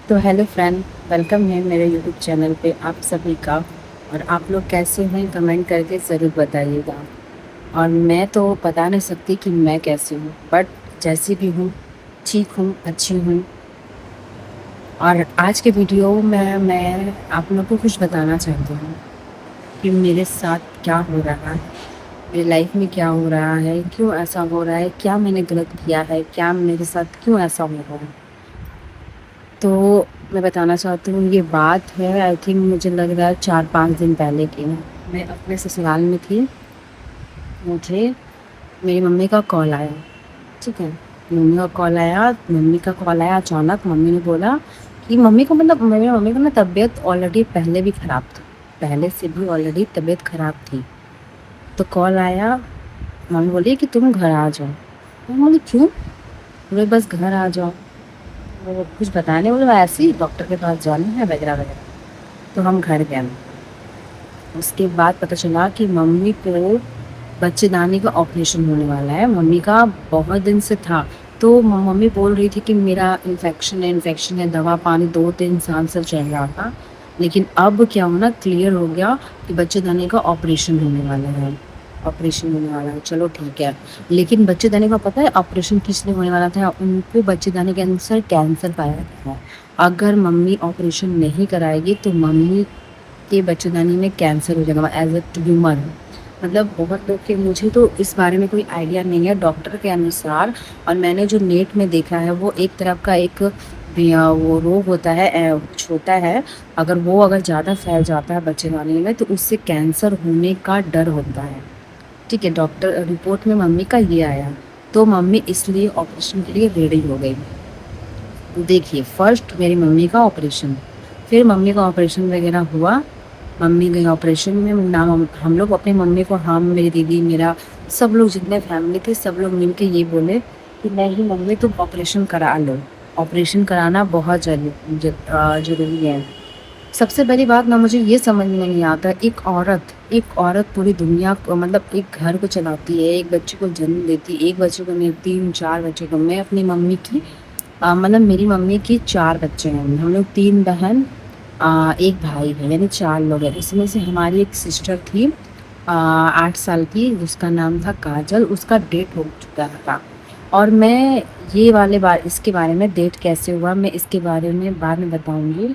تو hello friend, welcome ہے میرے یوٹیوب چینل پہ آپ سبھی کا۔ اور آپ لوگ کیسے ہیں کمنٹ کر کے ضرور بتائیے گا۔ اور میں تو بتا نہیں سکتی کہ میں کیسی ہوں، بٹ جیسی بھی ہوں ٹھیک ہوں، اچھی ہوں۔ اور آج کے ویڈیو میں آپ لوگ کو کچھ بتانا چاہتی ہوں کہ میرے ساتھ کیا ہو رہا ہے، میری لائف میں کیا ہو رہا ہے، کیوں ایسا ہو رہا ہے، کیا میں نے غلط کیا ہے، کیا میرے ساتھ کیوں ایسا ہو رہا ہے۔ تو میں بتانا چاہتی ہوں، یہ بات ہے آئی تھنک مجھے لگ رہا ہے 4-5 دن پہلے کی ہے۔ میں اپنے سسرال میں تھی، مجھے میری ممی کا کال آیا، ٹھیک ہے۔ ممی کا کال آیا اچانک۔ ممی نے بولا کہ ممی کو میری ممی کو نا طبیعت آلریڈی پہلے بھی خراب تھی، پہلے سے بھی آلریڈی طبیعت خراب تھی۔ تو کال آیا، ممی بولی کہ تم گھر آ جاؤ۔ میں بولی کیوں؟ بولے بس گھر آ جاؤ۔ وہ کچھ بتانے بولے ایسے ہی ڈاکٹر کے پاس جانا ہے وغیرہ وغیرہ۔ تو ہم گھر گئے۔ اس کے بعد پتہ چلا کہ ممی کو بچے دانی کا آپریشن ہونے والا ہے۔ ممی کا بہت دن سے تھا، تو ممی بول رہی تھی کہ میرا انفیکشن ہے، دوا پانی 2-3 سال سے چل رہا تھا، لیکن اب کیا ہونا کلیئر ہو گیا کہ بچے دانی کا آپریشن ہونے والا ہے۔ چلو ٹھیک ہے۔ لیکن بچے دانے کا پتہ ہے آپریشن کس لیے ہونے والا تھا؟ ان کو بچے دانے کے اندر کینسر پایا گیا ہے۔ اگر ممی آپریشن نہیں کرائے گی تو ممی کے بچے دانی میں کینسر ہو جائے گا ایز اے ٹیومر۔ مطلب بہت لوگ کے، مجھے تو اس بارے میں کوئی آئیڈیا نہیں ہے ڈاکٹر کے انوسار، اور میں نے جو نیٹ میں دیکھا ہے وہ ایک طرف کا ایک وہ روگ ہوتا ہے، چھوٹا ہے، اگر زیادہ پھیل جاتا ہے بچے دانے میں تو اس سے کینسر ہونے کا ڈر ہوتا ہے، ٹھیک ہے۔ ڈاکٹر رپورٹ میں ممی کا یہ آیا، تو ممی اس لیے آپریشن کے لیے ریڈی ہو گئی۔ دیکھیے، فرسٹ میری ممی کا آپریشن، پھر ممی کا آپریشن وغیرہ ہوا، ممی گئی آپریشن میں۔ ہم لوگ اپنی ممی کو، ہم میری دیدی میرا سب لوگ جتنے فیملی تھے سب لوگ مل کے یہ بولے کہ نہیں ممی تم آپریشن کرا لو، آپریشن کرانا بہت ضروری ہے۔ سب سے بڑی بات نا مجھے یہ سمجھ میں نہیں آتا، ایک عورت پوری دنیا کو، مطلب ایک گھر کو چلاتی ہے، ایک بچے کو جنم دیتی، ایک بچے کو نہیں 3-4 بچے کو۔ میں اپنی ممی کی مطلب میری ممی کی 4 بچے ہیں، ہم لوگ 3 بہن، ایک بھائی ہے، یعنی 4 لوگ ہیں۔ اس میں سے ہماری ایک سسٹر تھی 8 سال کی، جس کا نام تھا کاجل، اس کا ڈیٹ ہو چکا تھا۔ اور میں اس کے بارے میں ڈیٹ کیسے ہوا میں اس کے بارے میں بعد میں بتاؤں گی۔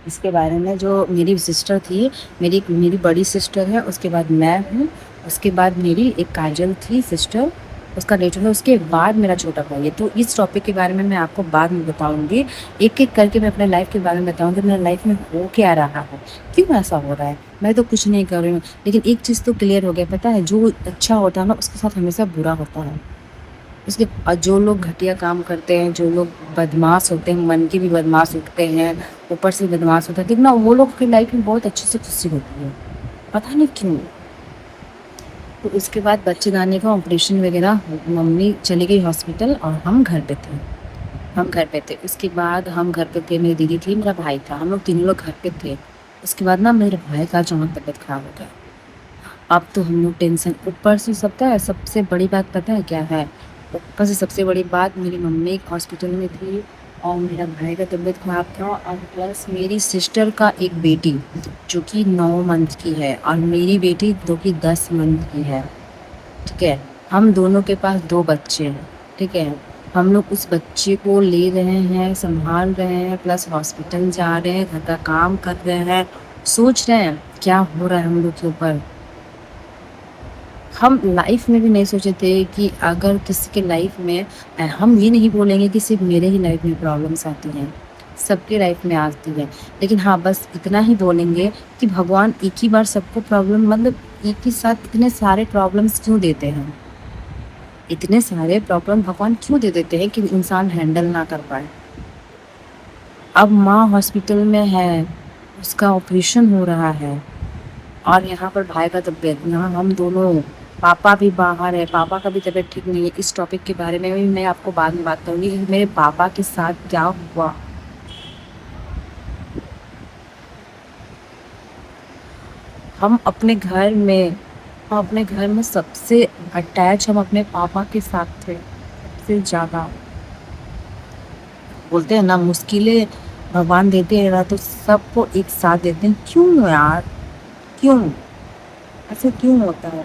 اس کے بارے میں جو میری سسٹر تھی، میری بڑی سسٹر ہے، اس کے بعد میں ہوں، اس کے بعد میری ایک کاجل تھی سسٹر، اس کا ڈیٹ ہوا، اس کے بعد میرا چھوٹا بھائی ہے۔ تو اس ٹاپک کے بارے میں آپ کو بعد میں بتاؤں گی، ایک ایک کر کے میں اپنے لائف کے بارے میں بتاؤں گی، میرے لائف میں ہو کیا رہا ہے، کیوں ایسا ہو رہا ہے۔ میں تو کچھ نہیں کر رہی ہوں، لیکن ایک چیز تو کلیئر ہو گیا، پتہ ہے جو اچھا ہوتا ہے نا اس کے ساتھ ہمیشہ برا ہوتا ہے۔ جو لوگ گھٹیا کام کرتے ہیں، جو لوگ بدماش ہوتے ہیں، من کے بھی بدماش ہوتے ہیں، اوپر سے بدماش ہوتا ہے، لیکن وہ لوگ کی لائف میں بہت اچھے سے خوشی ہوتی ہے، پتہ نہیں کیوں۔ تو اس کے بعد بچے دانے کا آپریشن وغیرہ، ممی چلی گئی ہاسپٹل اور ہم گھر پہ تھے۔ اس کے بعد ہم گھر پہ تھے، میری دیدی تھی، میرا بھائی تھا، ہم لوگ تینوں لوگ گھر پہ تھے۔ اس کے بعد نا میرے بھائی کا اچانک طبیعت خراب ہو گیا۔ اب تو ہم لوگ ٹینشن، اوپر سے سب سے بڑی بات پتہ ہے کیا ہے؟ اوپر سے سب سے بڑی بات، میری ممی ہاسپٹل میں تھی اور میرا بھائی کا طبیعت خراب تھا، اور پلس میری سسٹر کا ایک بیٹی جو کہ 9 منتھ کی ہے، اور میری بیٹی جو کہ 10 منتھ کی ہے، ٹھیک ہے۔ ہم دونوں کے پاس 2 بچے ہیں، ٹھیک ہے۔ ہم لوگ اس بچے کو لے رہے ہیں، سنبھال رہے ہیں، پلس ہاسپٹل جا رہے ہیں، گھر کا کام کر رہے ہیں، سوچ رہے ہیں کیا ہو رہا ہے ہم لوگ کے اوپر۔ ہم لائف میں بھی نہیں سوچے تھے کہ اگر کسی کے لائف میں، ہم یہ نہیں بولیں گے کہ صرف میرے ہی لائف میں پرابلمس آتی ہیں، سب کے لائف میں آتی ہے، لیکن ہاں بس اتنا ہی بولیں گے کہ بھگوان ایک ہی بار سب کو پرابلم، مطلب ایک ہی ساتھ اتنے سارے پرابلمس کیوں دیتے ہیں، اتنے سارے پرابلم بھگوان کیوں دے دیتے ہیں کہ انسان ہینڈل نہ کر پائے۔ اب ماں ہاسپٹل میں ہے، اس کا آپریشن ہو رہا ہے، اور یہاں پر بھائی کا طبیعت، یہاں ہم دونوں، پاپا بھی باہر ہے، پاپا کا بھی طبیعت ٹھیک نہیں ہے۔ اس ٹاپک کے بارے میں بھی میں آپ کو بعد میں بات کروں گی کہ میرے پاپا کے ساتھ کیا ہوا۔ ہم اپنے گھر میں سب سے اٹیچ ہم اپنے پاپا کے ساتھ تھے، سب سے زیادہ۔ بولتے ہیں نا مشکلیں بھگوان دیتے ہیں نا تو سب کو ایک ساتھ دیتے ہیں. کیوں یار؟ کیوں ایسے کیوں ہوتا ہے؟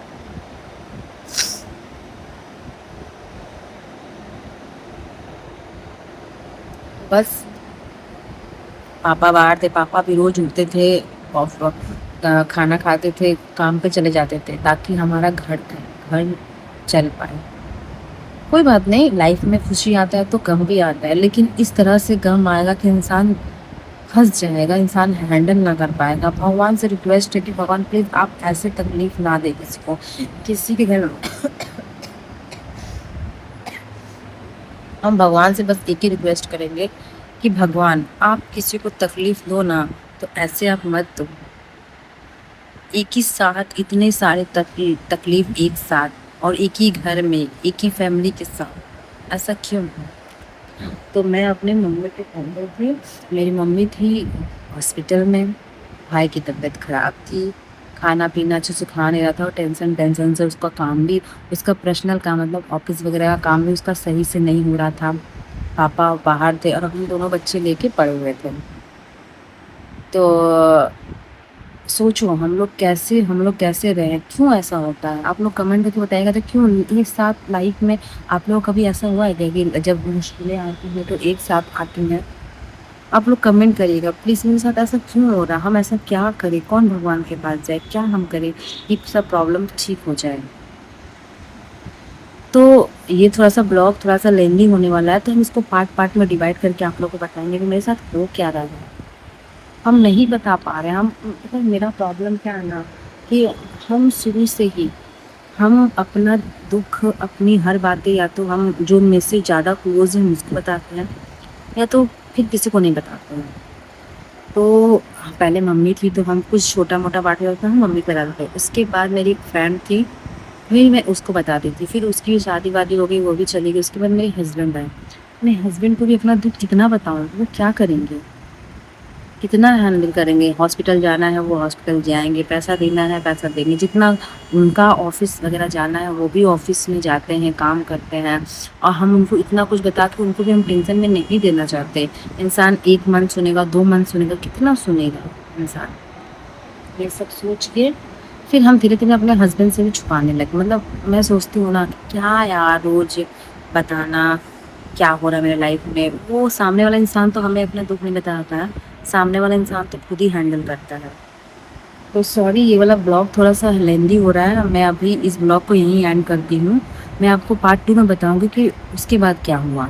بس پاپا باہر تھے، پاپا بھی روز اٹھتے تھے اور کھانا کھاتے تھے، کام پہ چلے جاتے تھے تاکہ ہمارا گھر چل پائے. کوئی بات نہیں، لائف میں خوشی آتا ہے تو غم بھی آتا ہے، لیکن اس طرح سے غم آئے گا کہ انسان پھنس جائے گا، انسان ہینڈل نہ کر پائے گا. بھگوان سے ریکویسٹ ہے کہ بھگوان پلیز آپ ایسے تکلیف نہ دے کسی کو. کسی کے گھر ہم بھگوان سے بس ایک ہی ریکویسٹ کریں گے کہ بھگوان آپ کسی کو تکلیف دو نا تو ایسے آپ مت دو. ایک ہی ساتھ اتنے سارے تکلیف ایک ساتھ اور ایک ہی گھر میں ایک ہی فیملی کے ساتھ، ایسا کیوں ہے؟ تو میں اپنے ممی کے گھر میں تھی، میری ممی تھی ہاسپٹل میں، بھائی کی طبیعت خراب تھی، کھانا پینا اچھے سے کھا نہیں رہا تھا اور ٹینشن سے اس کا کام بھی، اس کا پرسنل کام مطلب آفس وغیرہ کا کام بھی اس کا صحیح سے نہیں ہو رہا تھا. پاپا باہر تھے اور ہم دونوں بچے لے کے پڑے ہوئے تھے. تو سوچو ہم لوگ کیسے رہے، کیوں ایسا ہوتا ہے؟ آپ لوگ کمنٹ کر کے بتائیے گا تو کیوں ایک ساتھ لائف میں آپ لوگوں کبھی ایسا ہوا ہے کہ جب مشکلیں آتی ہیں تو ایک ساتھ آتی ہیں؟ آپ لوگ کمنٹ کریے گا پلیز، میرے ساتھ ایسا کیوں ہو رہا، ہم ایسا کیا کریں، کون بھگوان کے پاس جائے، کیا ہم کریں یہ سب پرابلم ٹھیک ہو جائے. تو یہ تھوڑا سا بلاگ تھوڑا سا لینی ہونے والا ہے، تو ہم اس کو پارٹ میں ڈیوائڈ کر کے آپ لوگوں کو بتائیں گے کہ میرے ساتھ ہو کیا رہا ہے. ہم نہیں بتا پا رہے ہیں. میرا پرابلم کیا ہے نا کہ ہم شروع سے ہی ہم اپنا دکھ اپنی ہر باتیں یا تو ہم جو مجھ سے زیادہ کلوز ہیں اس کو بتاتے ہیں یا تو پھر کسی کو نہیں بتاتے ہیں. تو پہلے ممی تھی تو ہم کچھ چھوٹا موٹا بات ہوتا ہم ممی کرا تھے. اس کے بعد میری ایک فرینڈ تھی، پھر میں اس کو بتاتی تھی، پھر اس کی شادی وادی ہو گئی، وہ بھی چلی گئی. اس کے بعد میرے ہسبینڈ آئے، میں ہسبینڈ کو بھی اپنا دکھ کتنا بتاؤں، وہ کیا کریں گے، کتنا ہینڈل کریں گے. ہاسپٹل جانا ہے وہ ہاسپٹل جائیں گے، پیسہ دینا ہے پیسہ دیں گے، جتنا ان کا آفس وغیرہ جانا ہے وہ بھی آفس میں جاتے ہیں، کام کرتے ہیں. اور ہم ان کو اتنا کچھ بتا کے ان کو بھی ہم ٹینشن میں نہیں دینا چاہتے. انسان 1 منتھ سنے گا، 2 منتھ سنے گا، کتنا سنے گا انسان. یہ سب سوچ کے پھر ہم دھیرے دھیرے اپنے ہسبینڈ سے بھی چھپانے لگے. مطلب میں سوچتی ہوں نا کیا یار روز بتانا کیا ہو رہا ہے میرے لائف میں. وہ سامنے والا انسان تو ہمیں اپنا دکھ نہیں بتاتا ہے، سامنے والا انسان تو خود ہی ہینڈل کرتا ہے. تو سوری یہ والا بلاگ تھوڑا سا لیندی ہو رہا ہے، میں ابھی اس بلاگ کو یہیں اینڈ کرتی ہوں. میں آپ کو پارٹ 2 میں بتاؤں گی کہ اس کے بعد کیا ہوا.